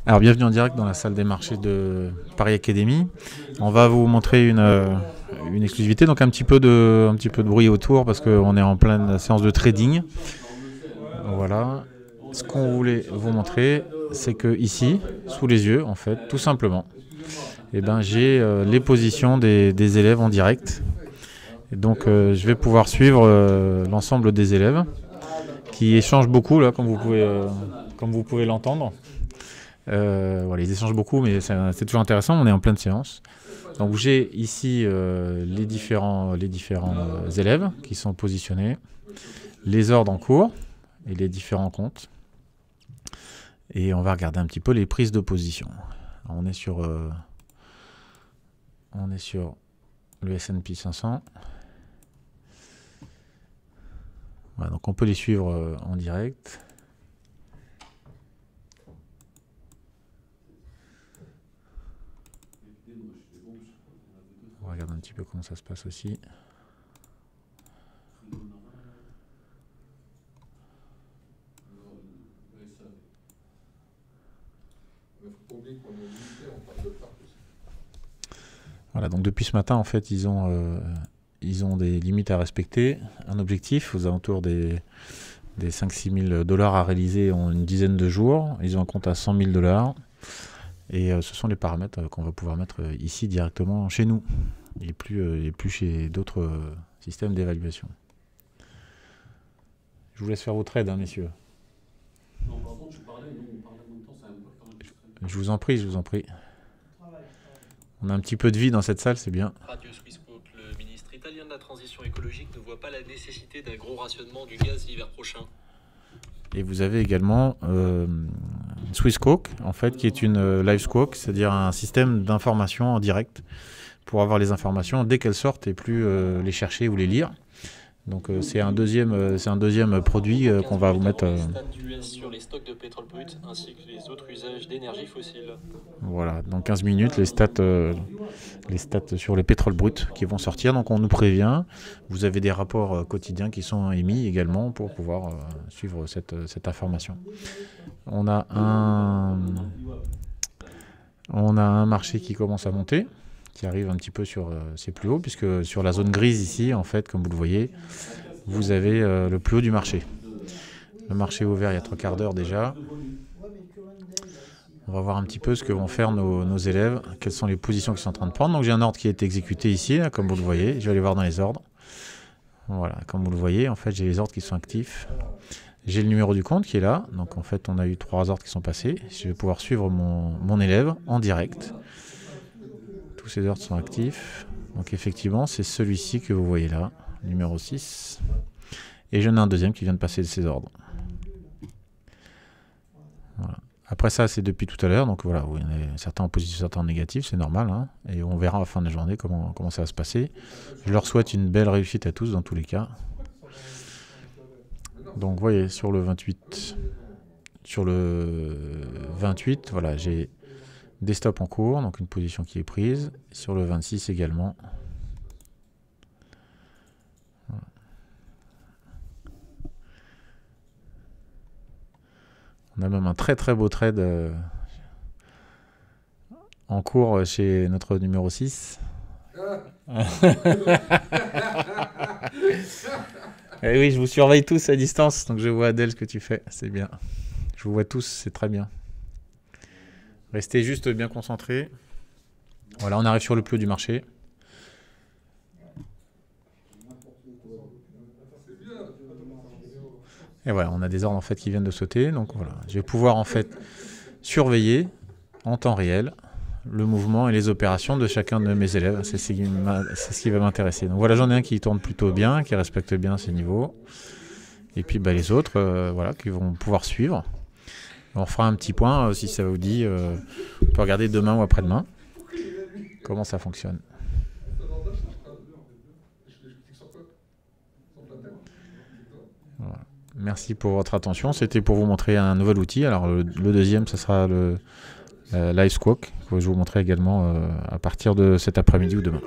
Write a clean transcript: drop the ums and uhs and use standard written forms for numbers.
Alors bienvenue en direct dans la salle des marchés de Paris Academy. On va vous montrer une exclusivité, donc un petit peu de bruit autour parce qu'on est en pleine séance de trading. Voilà. Ce qu'on voulait vous montrer, c'est que ici, sous les yeux, en fait, tout simplement, j'ai les positions des élèves en direct. Et donc je vais pouvoir suivre l'ensemble des élèves qui échangent beaucoup là, comme vous pouvez l'entendre. Voilà, ils échangent beaucoup, mais c'est toujours intéressant. On est en pleine séance. Donc j'ai ici les différents élèves qui sont positionnés, les ordres en cours et les différents comptes. Et on va regarder un petit peu les prises de position. Alors, on est sur le S&P 500. Voilà, donc on peut les suivre en direct. On va regarder un petit peu comment ça se passe aussi. Voilà, donc depuis ce matin, en fait, ils ont des limites à respecter, un objectif aux alentours des 5-6 000 $ à réaliser en une dizaine de jours. Ils ont un compte à 100 000 $. Et ce sont les paramètres qu'on va pouvoir mettre ici directement chez nous et plus chez d'autres systèmes d'évaluation. Je vous laisse faire vos trades, hein, messieurs. Non, par contre, je parlais, nous, on parlait en même temps, ça n'aime pas quand même. Je vous en prie, je vous en prie. On a un petit peu de vie dans cette salle, c'est bien. Radio Swissquote, le ministre italien de la transition écologique ne voit pas la nécessité d'un gros rationnement du gaz l'hiver prochain. Et vous avez également Swissquote, en fait, qui est une live squawk, c'est-à-dire un système d'information en direct pour avoir les informations dès qu'elles sortent et plus les chercher ou les lire. Donc c'est un deuxième produit qu'on va vous mettre. Les stats d'US sur les stocks de pétrole brut ainsi que les autres usages d'énergie fossile. Voilà, dans 15 minutes, les stats sur les pétroles bruts qui vont sortir. Donc on nous prévient. Vous avez des rapports quotidiens qui sont émis également pour pouvoir suivre cette information. On a un marché qui commence à monter, qui arrive un petit peu sur ses plus hauts, puisque sur la zone grise ici, en fait, comme vous le voyez, vous avez le plus haut du marché. Le marché est ouvert il y a 3/4 d'heure déjà. On va voir un petit peu ce que vont faire nos élèves, quelles sont les positions qu'ils sont en train de prendre. Donc j'ai un ordre qui a été exécuté ici, là, comme vous le voyez. Je vais aller voir dans les ordres. Voilà, comme vous le voyez, en fait, j'ai les ordres qui sont actifs. J'ai le numéro du compte qui est là. Donc en fait, on a eu 3 ordres qui sont passés. Je vais pouvoir suivre mon élève en direct. Tous ces ordres sont actifs. Donc effectivement, c'est celui-ci que vous voyez là, numéro 6. Et j'en ai un deuxième qui vient de passer ses ordres. Voilà. Après ça, c'est depuis tout à l'heure. Donc voilà, il y en a certains en positif, certains en négatif, c'est normal. Hein, et on verra à la fin de la journée comment ça va se passer. Je leur souhaite une belle réussite à tous dans tous les cas. Donc vous voyez, sur le 28, voilà, j'ai des stops en cours, donc une position qui est prise. Sur le 26 également. Voilà. On a même un très très beau trade en cours chez notre numéro 6. Et oui, je vous surveille tous à distance, donc je vois Adèle ce que tu fais, c'est bien. Je vous vois tous, c'est très bien. Restez juste bien concentrés. Voilà, on arrive sur le plus haut du marché. Et voilà, on a des ordres en fait qui viennent de sauter. Donc voilà, je vais pouvoir en fait surveiller en temps réel le mouvement et les opérations de chacun de mes élèves. C'est ce qui va m'intéresser. Donc voilà, j'en ai un qui tourne plutôt bien, qui respecte bien ses niveaux. Et puis les autres, voilà, qui vont pouvoir suivre. On fera un petit point si ça vous dit. On peut regarder demain ou après-demain comment ça fonctionne. Voilà. Merci pour votre attention. C'était pour vous montrer un nouvel outil. Alors le deuxième, ce sera le Live Squawk, que je vais vous montrer également à partir de cet après-midi ou demain.